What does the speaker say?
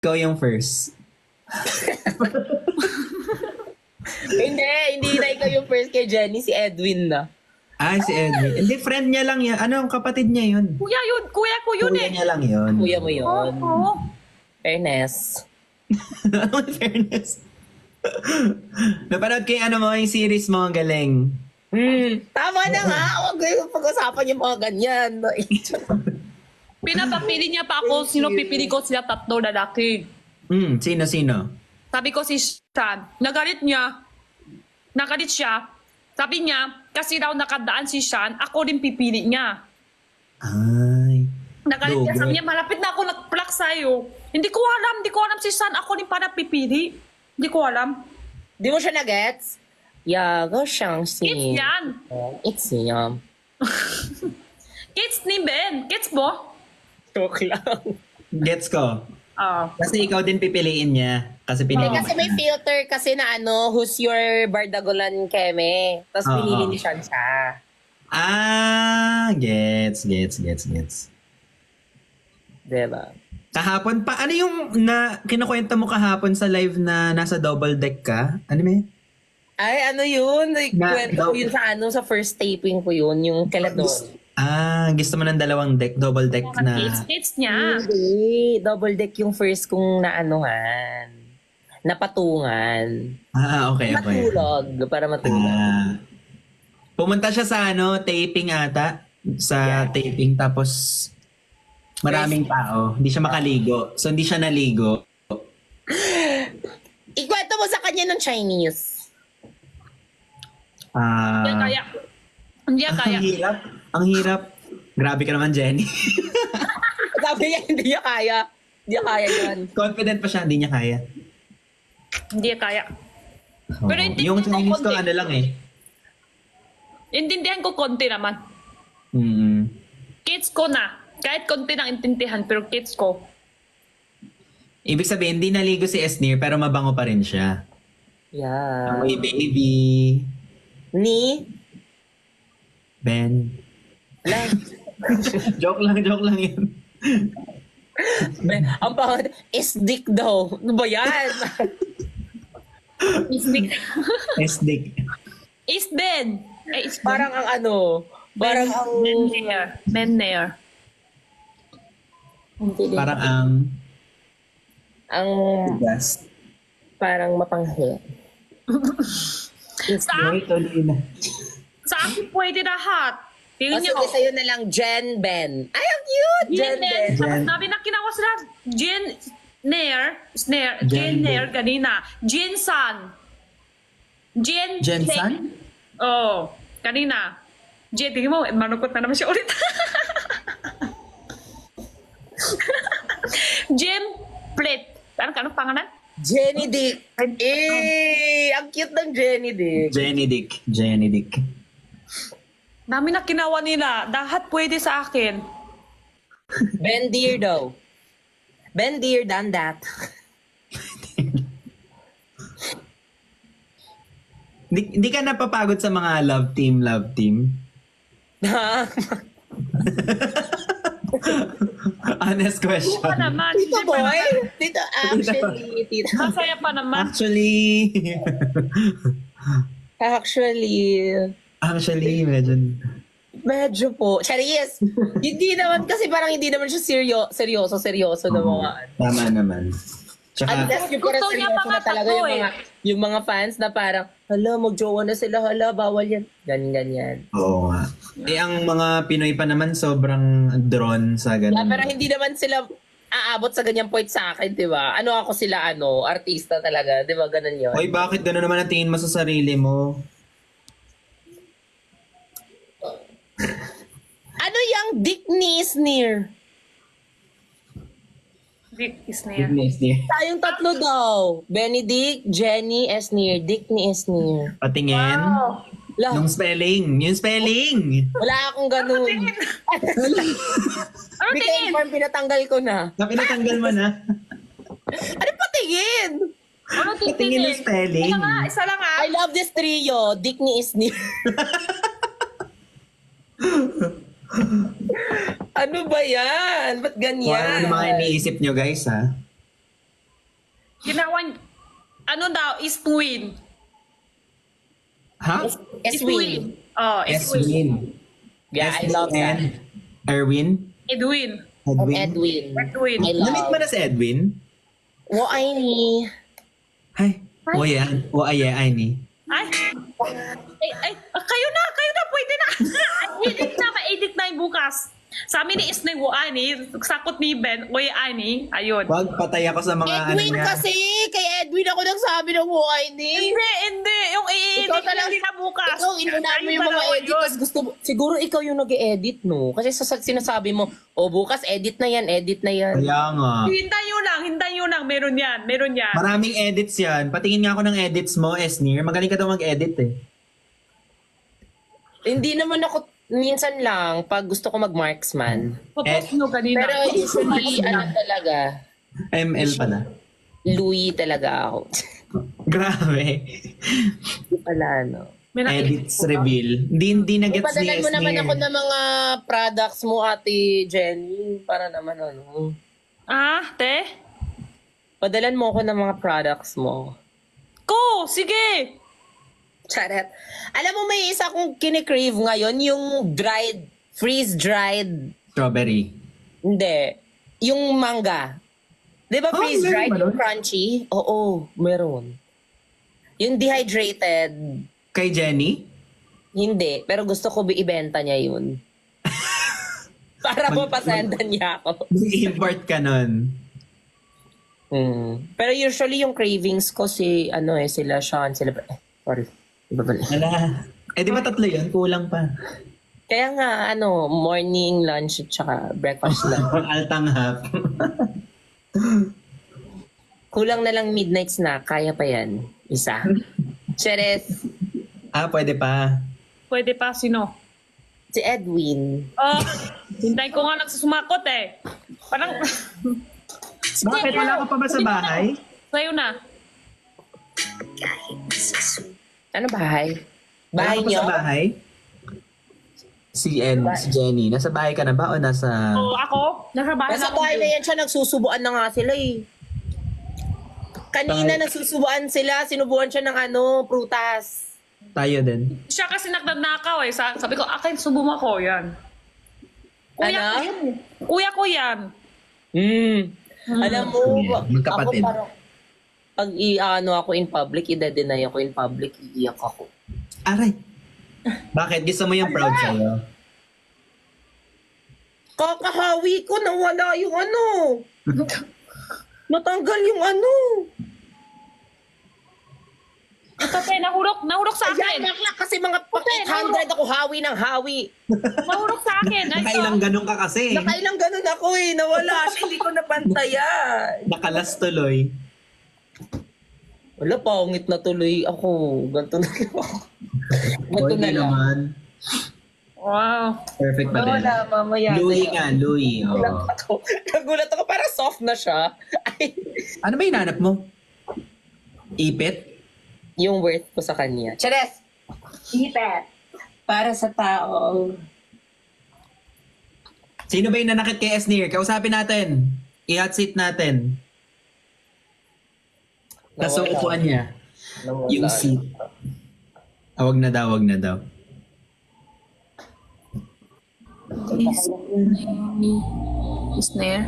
ikaw yung first. Hindi na ikaw yung first kay Jenny, si Edwin na. Si Edwin. Hindi, friend niya lang yan. Ano, kapatid niya yun. Kuya ko yun Kuya eh. niya lang yun. Kuya mo yun. Oo. Fairness. Ano in fairness? Napanood ko yung ano mo, yung series mo, ang galing. Tama na nga. Huwag kayong pag-usapan yung mga ganyan. Pinapapili niya pa ako, sino pipili ko sila tatlo lalaki. Sino? Sabi ko si Sean, nagalit siya. Sabi niya, kasi daw nakadaan si Sean, ako din pipili niya. Ay. Nagalit niya, Dugo. sabi niya, malapit na ako nag-block sa'yo. Hindi ko alam si Sean, ako din para pipili. Hindi ko alam. Di mo siya na-gets? Yago siyang si... Kids yan. It's yum. Kids ni Ben. Kids mo? Joke lang. Gets ko. Ah. Kasi ikaw din pipiliin niya. Kasi Hindi, pinili kasi may filter kasi na ano, who's your Bardagulan Keme. Tapos Oo. pinili ni Sean siya. Gets. Diba? Kahapon pa, ano yung kinukwenta mo kahapon sa live na nasa double deck ka? Ano may? Ay, ano yun? Kwento ko yun sa first taping ko yun, yung Caladon. Gusto mo ng dalawang deck, double deck na... Kids niya. Hindi. Double deck yung first kong naanuhan. Napatungan. Okay. Para matulog. Pumunta siya sa taping ata. Sa taping, tapos maraming tao. Hindi siya makaligo. So, hindi siya naligo. Ikwento mo sa kanya ng Chinese. Hindi kaya. Ang hirap. Grabe ka naman, Jenny. Sabi niya, hindi niya kaya. Hindi niya kaya yan. Confident pa siya, hindi niya kaya. Hindi kaya. Pero hindi Yung ko Chinese ko, konti. ano lang eh. Intindihan ko konti naman. Kids ko na. Kahit konti nang intindihan, pero kids ko. Ibig sabihin, hindi naligo si Esnir, pero mabango pa rin siya. Yeah. Amoy baby. Ni? Ben. Lang. joke lang yun. Ang pangat, is dick daw. Ano ba yan? Isdik. Esdik. Isden. Isden. Parang ang ano, parang ang... Ben-Nair. Hindi din. Parang Ang Yes. parang mapanghe. Sa, na. sa akin pwede lahat. O Tingin niyo. sige, sa'yo na lang, Jen Ben. Ay, ang cute! Jen Ben. Tapos sabi na kinawa sila, Jen Nair kanina. Jin San. Jensan? Oh, kanina. Jen, tingin mo, manukot na naman siya ulit. Jen Plet. Anong pangalan? Jenny Dick. Ang cute ng Jenny Dick. Jenny Dick. Dami na kinawa nila. Lahat pwede sa akin. Ben Deer daw. Ben Deer done that. Hindi ka napapagod sa mga love team? Honest question. Pa naman. Tito boy? Tito, actually, tito. Masaya pa naman. Actually, Medyo po. Charis! Hindi naman, kasi parang hindi naman siya seryoso na mga... Tama naman. Tsaka, Unless yung parang Gusto niya seryoso na pangat talaga ako yung mga fans na parang, hala, magjowa na sila, hala, bawal yan. Ganyan. oo nga. Ang mga Pinoy pa naman sobrang drawn sa Yeah, ganun. pero hindi naman sila aabot sa ganyang point sa akin, di ba? Ako sila, artista talaga, di ba? Ganun yun. Hoy, bakit gano'n naman ang tingin mo sa sarili mo? Ano yung Dick ni Sneer? Dick is Nair. Tayong tatlo daw. Benedict, Jenny, Esneer. Dick ni Esneer. Patingin? Wow. Yung spelling. Wala akong ganun. Ano Di tingin? ka pinatanggal ko na. Na pinatanggal mo na. Ano patingin? Ano Patingin yung spelling. Isa lang ah. I love this trio. Dick ni Esneer. Ano ba yan? Ba't Kung ano ganyan? mga iniisip nyo guys ha? Ginawa, ano daw, is twin. Ha? Eswin. Oh, is twin. Eswin. Yeah, I love that. Erwin? Edwin. Edwin. Edwin. I Namit mo love. na si Edwin? Wo ay ni. Ay. O yan. O ay, ay ni. Ay, kayo na, pwede na. Edit na, ma-edit na yung bukas. Sa amin ni Isnay Ani, sakot ni Ben, Uy Ani, ayun. Wag patay ako sa mga Edwin niya. kasi. Kay Edwin ako nagsabi ng wo ay ni. Hindi, yung i-edit Ikaw talaga- na bukas. Ikaw, inuna mo Ayun yung mga talaga edit. yun. Tapos gusto mo, siguro ikaw yung nag-edit, no? Kasi sinasabi mo, bukas edit na yan, edit na yan. Kaya nga. Hintayin nyo lang, meron yan. Maraming edits yan. Patingin nga ako ng edits mo, Esnir. Magaling ka daw mag-edit eh. Hindi naman ako, minsan lang, pag gusto ko mag-marksman. Popost nyo kanina. Pero usually, ano talaga, ML pala. Louis talaga ako. Grabe. Hindi pala, no? May nakita Edits reveal. Hindi na gets ni Padalan mo naman Esnir. ako ng mga products mo, Ate Jenny. Para naman ano. te? Padalan mo ako ng mga products mo. Ko, sige. Charet. Alam mo, may isa kong kinikrave ngayon, yung dried, freeze-dried, Strawberry. hindi, yung manga. Di ba Oh, freeze-dried, meron ba yung crunchy? Oo, meron. Yung dehydrated, Kay Jenny? hindi. Pero gusto ko ibenta niya yun. Para mapasendan niya ako. Mag-import ka nun. Pero usually yung cravings ko sila Sean, sorry. Iba pala. Wala. Eh di ba tatlo yun? Kulang pa. Kaya nga, morning, lunch, at saka breakfast lang. Altang hap. Kulang na lang midnight snack. Kaya pa yan. Isa. Cheres. Pwede pa. Pwede pa, sino? Si Edwin. Hintay ko nga nagsusumakot eh. Parang, Bakit? Wala ka pa ba sa bahay? sa'yo na. Ano bahay? Wala Bahay ka pa niyo? sa bahay? Si Jenny. Nasa bahay ka na ba o nasa... Oo, ako, nasa bahay Nasa na ako bahay na ngayon. yan siya. Nagsusubuan na nga sila eh. Kanina nagsusubuan sila. Sinubuan siya ng prutas. Tayo din. Siya kasi nagnanakaw eh. Sabi ko, akin, subo mo ko, yan. Kuya Ano? ko yan. Kuya ko yan. Alam mo, Yeah, magkapatid. ako parang pag ako in public, i-deny ako in public, iiyak ako. Aray. Bakit? Gusto mo yung proud sa'yo? Kakahawi ko, nawala yung natanggal yung Ito, te, nahurok sa Ayan, akin. bakla kasi mga 800 ako hawi ng hawi. Nahurok sa akin. Ay, Nakailang ganun ka kasi. Nakailang ganun ako nawala siya, hindi ko napantayan. Nakalas tuloy. Wala, pangit na tuloy ako. Ganto na lang ako. Ganto Pwede na lang. naman. wow. Perfect pa rin. Wala, mamaya. Louie nga, Louie. Nagulat Oh. ako. Nagulat ako, parang soft na siya. Ay, Ano ba hinanap mo? Ipit? yung worth ko sa kanya. Chares! Ipet! Para sa tao. Sino ba yung nanakit kay Esnir? Kausapin natin. I-hot seat natin. Nasa Nawala. upuan niya. Nawala. Yung seat. Wag na daw, wag na daw. Is there?